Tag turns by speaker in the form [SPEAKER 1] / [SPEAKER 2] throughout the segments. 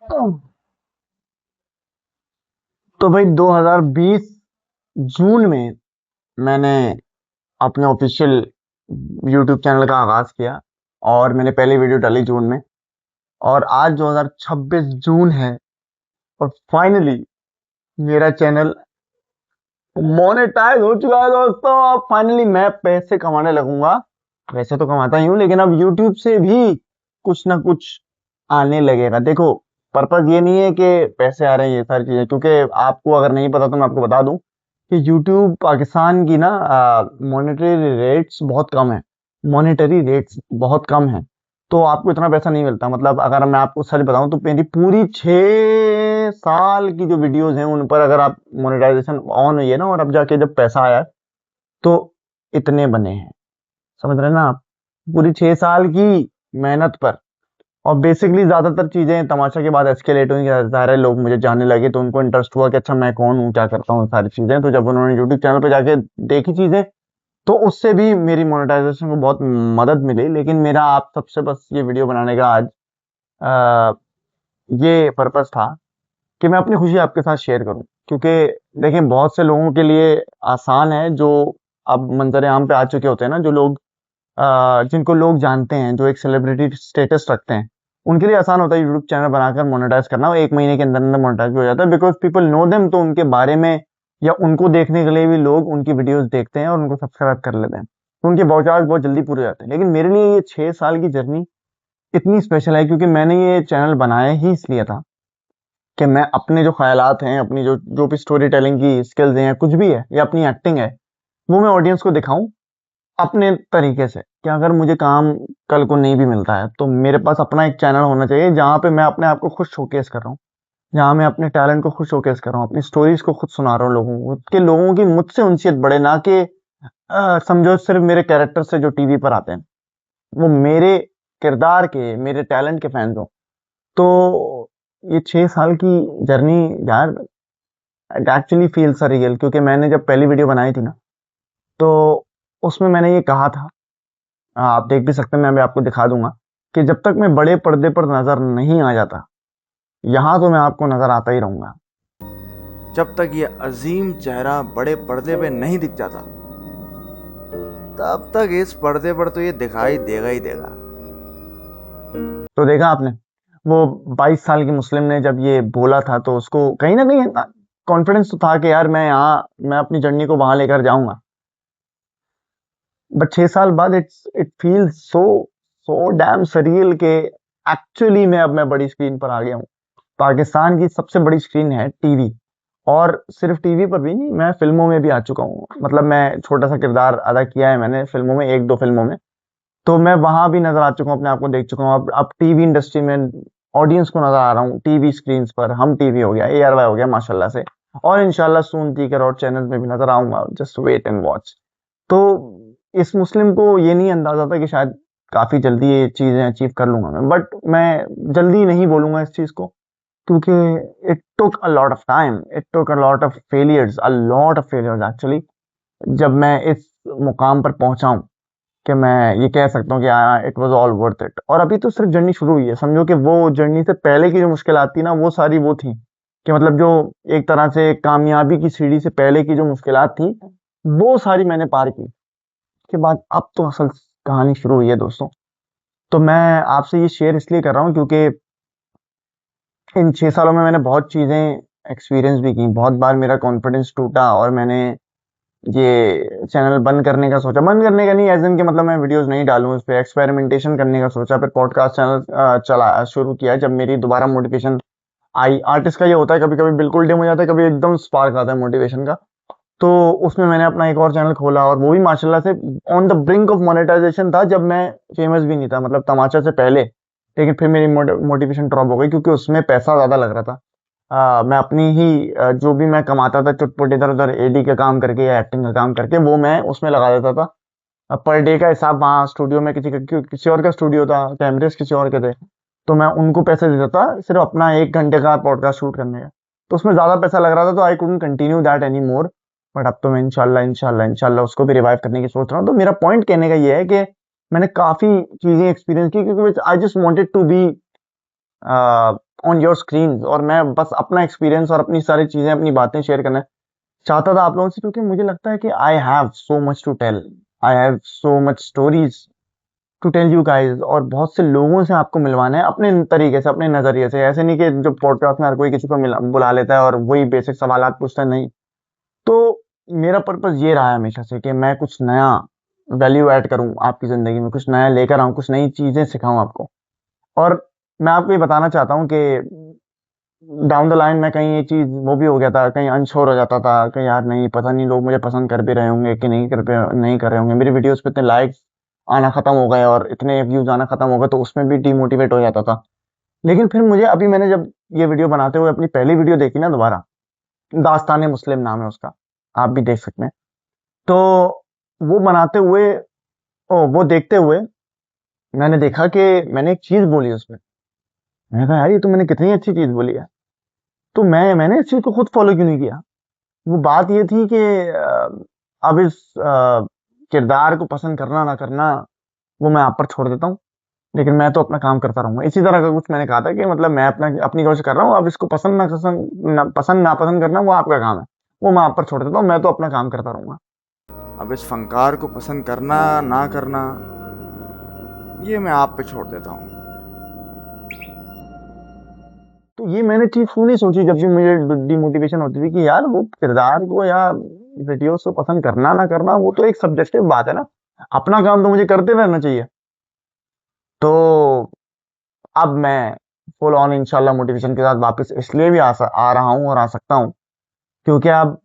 [SPEAKER 1] तो भाई 2020 जून में मैंने अपने ऑफिशियल यूट्यूब चैनल का आगाज किया और मैंने पहली वीडियो डाली जून में। और आज 2026 जून है और फाइनली मेरा चैनल मोनेटाइज हो चुका है दोस्तों। अब फाइनली मैं पैसे कमाने लगूंगा। वैसे तो कमाता ही हूँ, लेकिन अब यूट्यूब से भी कुछ ना कुछ आने लगेगा। देखो, पर्पज ये नहीं है कि पैसे आ रहे हैं ये सारी चीजें, क्योंकि आपको अगर नहीं पता तो मैं आपको बता दूं कि यूट्यूब पाकिस्तान की ना मॉनेटरी रेट्स बहुत कम है। मॉनेटरी रेट्स बहुत कम है, तो आपको इतना पैसा नहीं मिलता। मतलब अगर मैं आपको सच बताऊं तो मेरी पूरी 6 साल की जो वीडियोस हैं उन पर अगर आप मोनेटाइजेशन ऑन हुई है ना, और अब जाके जब पैसा आया है, तो इतने बने हैं। समझ रहे हैं ना आप? पूरी 6 साल की मेहनत पर। और बेसिकली ज्यादातर चीजें तमाशा के बाद एस्केलेट हुई। सारे लोग मुझे जानने लगे तो उनको इंटरेस्ट हुआ कि अच्छा मैं कौन हूँ, क्या करता हूँ, सारी चीजें। तो जब उन्होंने यूट्यूब चैनल पे जाके देखी चीजें, तो उससे भी मेरी मोनेटाइजेशन को बहुत मदद मिली। लेकिन मेरा आप सबसे बस ये वीडियो बनाने का आज आ, ये पर्पस था कि मैं अपनी खुशी आपके साथ शेयर करूं। क्योंकि देखिए, बहुत से लोगों के लिए आसान है, जो अब मंजर आम पे आ चुके होते हैं ना, जो लोग जिनको लोग जानते हैं, जो एक सेलिब्रिटी स्टेटस रखते हैं, उनके लिए आसान होता है यूट्यूब चैनल बनाकर मोनेटाइज करना। वो 1 महीने के अंदर अंदर मोनेटाइज हो जाता है, बिकॉज पीपल नो देम। तो उनके बारे में या उनको देखने के लिए भी लोग उनकी वीडियोस देखते हैं और उनको सब्सक्राइब कर लेते हैं, तो उनके बहुत बहुत जल्दी पूरे हो जाते हैं। लेकिन मेरे लिए ये 6 साल की जर्नी इतनी स्पेशल है, क्योंकि मैंने ये चैनल बनाया ही इसलिए था कि मैं अपने जो ख्यालात हैं, अपनी जो जो भी स्टोरी टेलिंग की स्किल्स हैं, कुछ भी है, या अपनी एक्टिंग है, वो मैं ऑडियंस को दिखाऊं अपने तरीके से। कि अगर मुझे काम कल को नहीं भी मिलता है तो मेरे पास अपना एक चैनल होना चाहिए जहां पे मैं अपने आप को खुद शोकेस कर रहा हूँ, जहां मैं अपने टैलेंट को खुद शोकेस कर रहा हूँ, अपनी स्टोरीज को खुद सुना रहा हूँ लोगों को, कि लोगों की मुझसे उनसियत बढ़े। ना कि समझो सिर्फ मेरे कैरेक्टर से जो टीवी पर आते हैं वो मेरे किरदार के, मेरे टैलेंट के फैंस हो। तो ये 6 साल की जर्नी यार, इट एक्चुअली फील सरियल। क्योंकि मैंने जब पहली वीडियो बनाई थी ना, तो उसमें मैंने ये कहा था, आप देख भी सकते हैं, मैं भी आपको दिखा दूंगा, कि जब तक मैं बड़े पर्दे पर नजर नहीं आ जाता, यहाँ तो मैं आपको नजर आता ही रहूंगा।
[SPEAKER 2] जब तक ये अजीम चेहरा बड़े पर्दे पे नहीं दिख जाता, तब तक इस पर्दे पर तो ये दिखाई देगा ही देगा।
[SPEAKER 1] तो देखा आपने, वो 22 साल की मुस्लिम ने जब ये बोला था, तो उसको कहीं ना कहीं कॉन्फिडेंस तो था कि यार मैं यहाँ, मैं अपनी जर्नी को वहां लेकर जाऊंगा। बट 6 साल बाद it feels so so damn surreal के एक्चुअली मैं बड़ी स्क्रीन पर आ गया हूँ। पाकिस्तान की सबसे बड़ी स्क्रीन है टीवी। और सिर्फ टीवी पर भी नहीं, मैं फिल्मों में भी आ चुका हूँ। मतलब मैं छोटा सा किरदार अदा किया है मैंने फिल्मों में, एक दो फिल्मों में। तो मैं वहां भी नजर आ चुका हूँ, अपने आप को देख चुका हूँ। अब टीवी इंडस्ट्री में ऑडियंस को नजर आ रहा हूँ, टीवी स्क्रीन पर। हम टीवी हो गया, ARY हो गया माशाल्लाह से। और इंशाल्लाह सून दीगर और चैनल में भी नजर आऊंगा। Just wait and watch. तो इस मुस्लिम को ये नहीं अंदाजा था कि शायद काफी जल्दी ये चीजें अचीव कर लूंगा मैं। बट मैं जल्दी नहीं बोलूंगा इस चीज को, क्योंकि it took a lot of time, it took a lot of failures actually, जब मैं इस मुकाम पर पहुंचा हूं कि मैं ये कह सकता हूँ कि it was all worth it. और अभी तो सिर्फ जर्नी शुरू हुई है। समझो कि वो जर्नी से पहले की जो मुश्किल आती ना, वो सारी वो थी, कि मतलब जो एक तरह से कामयाबी की सीढ़ी से पहले की जो मुश्किलात थी, वो सारी मैंने पार की। के बाद अब तो असल कहानी शुरू हुई है दोस्तों। तो मैं आपसे ये शेयर इसलिए कर रहा हूँ क्योंकि इन 6 सालों में मैंने बहुत चीजें एक्सपीरियंस भी की। बहुत बार मेरा कॉन्फिडेंस टूटा और मैंने ये चैनल बंद करने का सोचा। बंद करने का नहीं एज इन कि मतलब मैं वीडियोस नहीं डालूं, उस पर एक्सपेरिमेंटेशन करने का सोचा। फिर पॉडकास्ट चैनल चला शुरू किया जब मेरी दोबारा मोटिवेशन आई। आर्टिस्ट का ये होता है, कभी कभी बिल्कुल डिम हो जाता है, कभी एकदम स्पार्क आता है मोटिवेशन का। तो उसमें मैंने अपना एक और चैनल खोला, और वो भी माशाल्लाह से on the brink of monetisation था, जब मैं फेमस भी नहीं था, मतलब तमाचा से पहले। लेकिन फिर मेरी मोटिवेशन ड्रॉप हो गई, क्योंकि उसमें पैसा ज्यादा लग रहा था। मैं अपनी ही जो भी मैं कमाता था चुटपुट इधर उधर AD का काम करके या एक्टिंग का काम करके, वो मैं उसमें लगा देता था। पर डे का हिसाब वहाँ स्टूडियो में किसी और का स्टूडियो था, कैमरेज किसी और के थे, तो मैं उनको पैसे देता था सिर्फ अपना 1 घंटे का पॉडकास्ट शूट करने का। तो उसमें ज्यादा पैसा लग रहा था, तो I couldn't continue that any more. But अब तो मैं इंशाल्लाह इंशाल्लाह इंशाल्लाह उसको भी रिवाइव करने की सोच रहा हूँ। तो मेरा पॉइंट कहने का ये है कि मैंने काफी चीजें एक्सपीरियंस की, क्योंकि I just wanted to be on your screen, और मैं बस अपना एक्सपीरियंस और अपनी सारी चीज़ें, अपनी बातें शेयर करना चाहता था आप लोगों से, क्योंकि मुझे लगता है कि I have so much to tell, I have so much stories to tell you guys, और बहुत से लोगों से आपको मिलवाना है अपने तरीके से, अपने नजरिए से। ऐसे नहीं कि जो पॉडकास्ट में हर कोई किसी को बुला लेता है और वही बेसिक सवालात पूछता है, नहीं। तो मेरा पर्पस ये रहा है हमेशा से कि मैं कुछ नया वैल्यू ऐड करूं आपकी जिंदगी में, कुछ नया लेकर आऊं, कुछ नई चीजें सिखाऊं आपको। और मैं आपको ये बताना चाहता हूँ कि डाउन द लाइन में कहीं ये चीज वो भी हो गया था, कहीं अनश्योर हो जाता था कि यार नहीं, पता नहीं लोग मुझे पसंद कर भी रहे होंगे कि नहीं कर रहे होंगे, मेरी वीडियोस पे इतने लाइक्स आना खत्म हो गए और इतने व्यूज आना खत्म हो गए, तो उसमें भी डिमोटिवेट हो जाता था। लेकिन फिर मुझे अभी, मैंने जब ये वीडियो बनाते हुए अपनी पहली वीडियो देखी ना दोबारा, दास्तान मुस्लिम नाम है उसका, आप भी देख सकते हैं। तो वो बनाते हुए, वो देखते हुए मैंने देखा कि मैंने एक चीज बोली उसमें। मैंने कहा यार, ये तो मैंने कितनी अच्छी चीज बोली है, तो मैंने इस चीज को खुद फॉलो क्यों नहीं किया। वो बात ये थी कि अब इस किरदार को पसंद करना ना करना वो मैं आप पर छोड़ देता हूँ, लेकिन मैं तो अपना काम करता रहूंगा। इसी तरह का कुछ मैंने कहा था कि मतलब मैं अपनी कोशिश कर रहा हूँ, अब इसको पसंद नापसंद करना वो आपका काम है, वो मैं आप पर छोड़ देता हूँ, मैं तो अपना काम करता रहूंगा।
[SPEAKER 2] अब इस फनकार को पसंद करना ना करना ये मैं आप पे छोड़ देता हूँ।
[SPEAKER 1] तो ये मैंने चीज क्यों नहीं सोची जब भी मुझे डिमोटिवेशन होती थी कि यार वो किरदार को या वीडियोस को पसंद करना ना करना वो तो एक सब्जेक्टिव बात है ना, अपना काम तो मुझे करते रहना चाहिए। तो अब मैं फुल ऑन इंशाल्लाह मोटिवेशन के साथ वापस इसलिए भी आ रहा हूँ और आ सकता हूँ, क्योंकि अब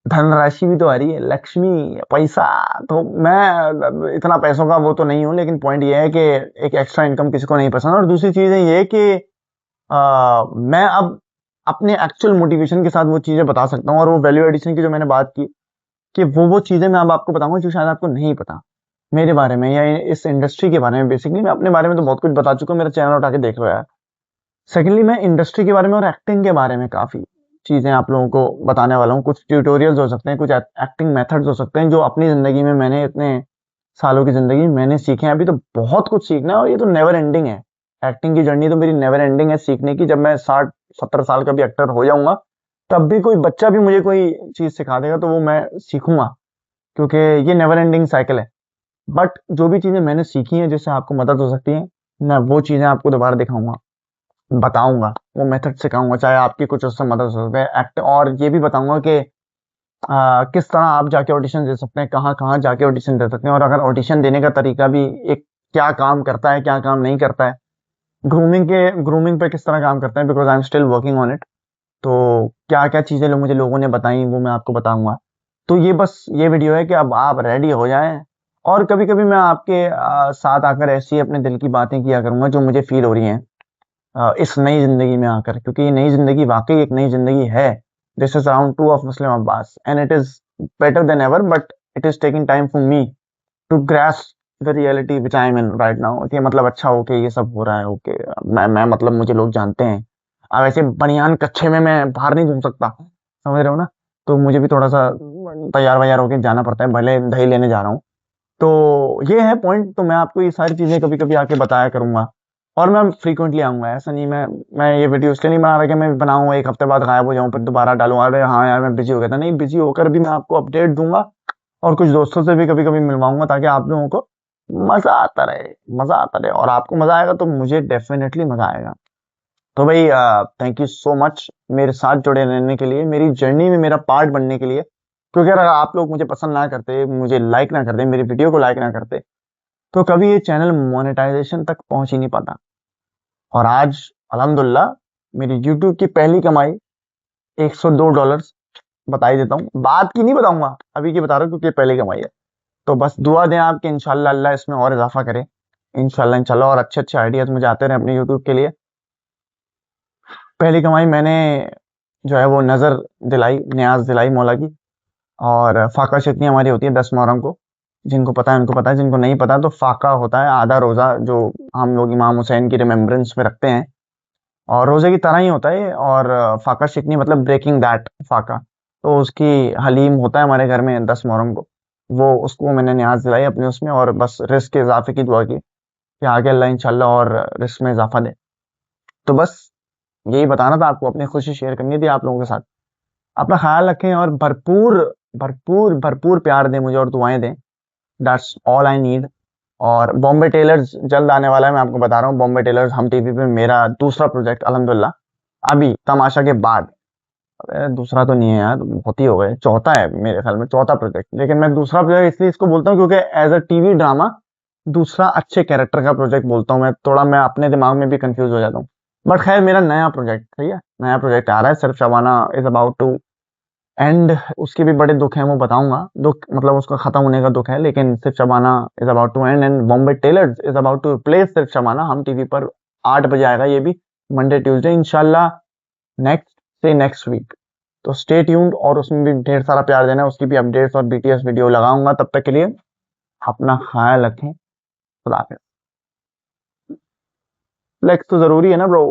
[SPEAKER 1] धनराशि भी तो आ रही है, लक्ष्मी, पैसा। तो मैं इतना पैसों का वो तो नहीं हूँ, लेकिन पॉइंट ये है कि एक एक्स्ट्रा इनकम किसी को नहीं पसंद। और दूसरी चीज है ये कि मैं अब अपने एक्चुअल मोटिवेशन के साथ वो चीजें बता सकता हूँ, और वो वैल्यू एडिशन की जो मैंने बात की, कि वो चीजें मैं अब आपको बताऊंगा जो शायद आपको नहीं पता मेरे बारे में या इस इंडस्ट्री के बारे में। बेसिकली मैं अपने बारे में तो बहुत कुछ बता चुका हूँ, मेरा चैनल उठा के देख लो यार। सेकेंडली मैं इंडस्ट्री के बारे में और एक्टिंग के बारे में काफी चीजें आप लोगों को बताने वाला हूँ। कुछ ट्यूटोरियल्स हो सकते हैं, कुछ एक्टिंग मेथड्स हो सकते हैं जो अपनी जिंदगी में मैंने, इतने सालों की जिंदगी में मैंने सीखे हैं। अभी तो बहुत कुछ सीखना है और ये तो नेवर एंडिंग है। एक्टिंग की जर्नी तो मेरी नेवर एंडिंग है सीखने की। जब मैं 60-70 साल का भी एक्टर हो जाऊंगा, तब भी कोई बच्चा भी मुझे कोई चीज सिखा देगा तो वो मैं सीखूंगा, क्योंकि ये नेवर एंडिंग साइकिल है। बट जो भी चीजें मैंने सीखी हैं जिससे आपको मदद हो सकती है, मैं वो चीजें आपको दोबारा दिखाऊंगा, बताऊंगा, वो मेथड सिखाऊंगा, चाहे आपकी कुछ उससे मदद हो सके एक्ट। और ये भी बताऊंगा कि किस तरह आप जाके ऑडिशन दे सकते हैं, कहाँ कहाँ जाके ऑडिशन दे सकते हैं, और अगर ऑडिशन देने का तरीका भी एक, क्या काम करता है क्या काम नहीं करता है, ग्रूमिंग पे किस तरह काम करता है, because I am still working on it. तो क्या क्या चीजें मुझे लोगों ने बताई वो मैं आपको बताऊंगा। तो ये बस ये वीडियो है कि अब आप रेडी हो जाएं, और कभी कभी मैं आपके साथ आकर ऐसी अपने दिल की बातें किया करूंगा जो मुझे फील हो रही हैं इस नई जिंदगी में आकर, क्योंकि ये नई जिंदगी वाकई एक नई जिंदगी है। This is round two of Muslim Abbas and it is better than ever, but it is taking time for me to grasp the reality which I am in right now. कि मतलब अच्छा, ओके, ये सब हो रहा है, ओके, मैं मतलब मुझे लोग जानते हैं। अब ऐसे बनियान कच्छे में मैं बाहर नहीं घूम सकता, समझ रहे हो ना। तो मुझे भी थोड़ा सा तैयार वैयार होके जाना पड़ता है, भले दही लेने जा रहा हूँ। तो ये है पॉइंट। तो मैं आपको ये सारी चीजें कभी कभी आके बताया करूंगा, और मैं फ्रीक्वेंटली आऊंगा। ऐसा नहीं, मैं ये वीडियो इसलिए नहीं बना रहा कि मैं बनाऊं एक हफ्ते बाद गायब हो जाऊं फिर दोबारा डालूं, अरे हाँ यार मैं बिजी हो गया था। नहीं, बिजी होकर भी मैं आपको अपडेट दूंगा, और कुछ दोस्तों से भी कभी कभी मिलवाऊंगा, ताकि आप लोगों को मजा आता रहे, मजा आता रहे। और आपको मजा आएगा तो मुझे डेफिनेटली मजा आएगा। तो भाई, थैंक यू सो मच मेरे साथ जुड़े रहने के लिए, मेरी जर्नी में मेरा पार्ट बनने के लिए। क्योंकि अगर आप लोग मुझे पसंद ना करते, मुझे लाइक ना करते, मेरी वीडियो को लाइक ना करते, तो कभी ये चैनल मोनेटाइजेशन तक पहुंच ही नहीं पाता। और आज अल्हम्दुलिल्लाह मेरी यूट्यूब की पहली कमाई $102, बता ही देता हूँ, बात की नहीं बताऊंगा, अभी की बता रहा हूँ क्योंकि ये पहली कमाई है। तो बस दुआ दें आपके, इंशाल्लाह अल्लाह इसमें और इजाफा करे, इंशाल्लाह इंशाल्लाह, और अच्छे अच्छे आइडियाज मुझे आते रहे अपने यूट्यूब के लिए। पहली कमाई मैंने जो है वो नजर दिलाई, न्याज दिलाई मौला की। और फाका शिकनी हमारी होती है 10 मुहर्रम को, जिनको पता है उनको पता है, जिनको नहीं पता तो फाका होता है आधा रोजा जो हम लोग इमाम हुसैन की रिमेम्बरेंस में रखते हैं, और रोजे की तरह ही होता है। और फाका शिकनी मतलब ब्रेकिंग दैट फाका, तो उसकी हलीम होता है हमारे घर में 10 मुहर्रम को। वो उसको मैंने न्याज दिलाई अपने उसमें, और बस रिस्क के इजाफे की दुआ की कि आगे अल्लाह इंशाल्लाह और रिस्क में इजाफा दे। तो बस यही बताना था आपको, अपनी खुशी शेयर करनी थी आप लोगों के साथ। अपना ख्याल रखें और भरपूर भरपूर भरपूर प्यार दें मुझे और दुआएं दें। That's all I need. और बॉम्बे टेलर्स जल्द आने वाला है, मैं आपको बता रहा हूँ। बॉम्बे टेलर्स हम टीवी पे मेरा दूसरा प्रोजेक्ट अल्हम्दुलिल्लाह, अभी तमाशा के बाद। अरे दूसरा तो नहीं है यार, बहुत ही हो गए, चौथा है मेरे ख्याल में, चौथा प्रोजेक्ट। लेकिन मैं दूसरा प्रोजेक्ट इसलिए इसको बोलता हूँ क्योंकि एज अ टीवी ड्रामा दूसरा अच्छे कैरेक्टर का प्रोजेक्ट बोलता हूँ। मैं अपने दिमाग में भी कंफ्यूज हो जाता हूँ। बट खैर मेरा नया प्रोजेक्ट, सही है, नया प्रोजेक्ट आ रहा है। Sirf Shabana is about to end, उसके भी बड़े दुख हैं, वो बताऊंगा। दुख मतलब उसका खत्म होने का दुख है, लेकिन Sirf Shabana is about to end and Bombay Tailors is about to replace Sirf Shabana. हम टीवी पर 8 बजे आएगा ये भी, मंडे ट्यूसडे इंशाल्लाह, नेक्स्ट से नेक्स्ट वीक। तो स्टे ट्यून्ड, और उसमें भी ढेर सारा प्यार देना है। उसकी भी अपडेट्स और बीटीएस वीडियो लगाऊंगा। तब तक के लिए अपना ख्याल रखें। खुदा हाफिज़। फ्लेक्स तो जरूरी है ना ब्रो।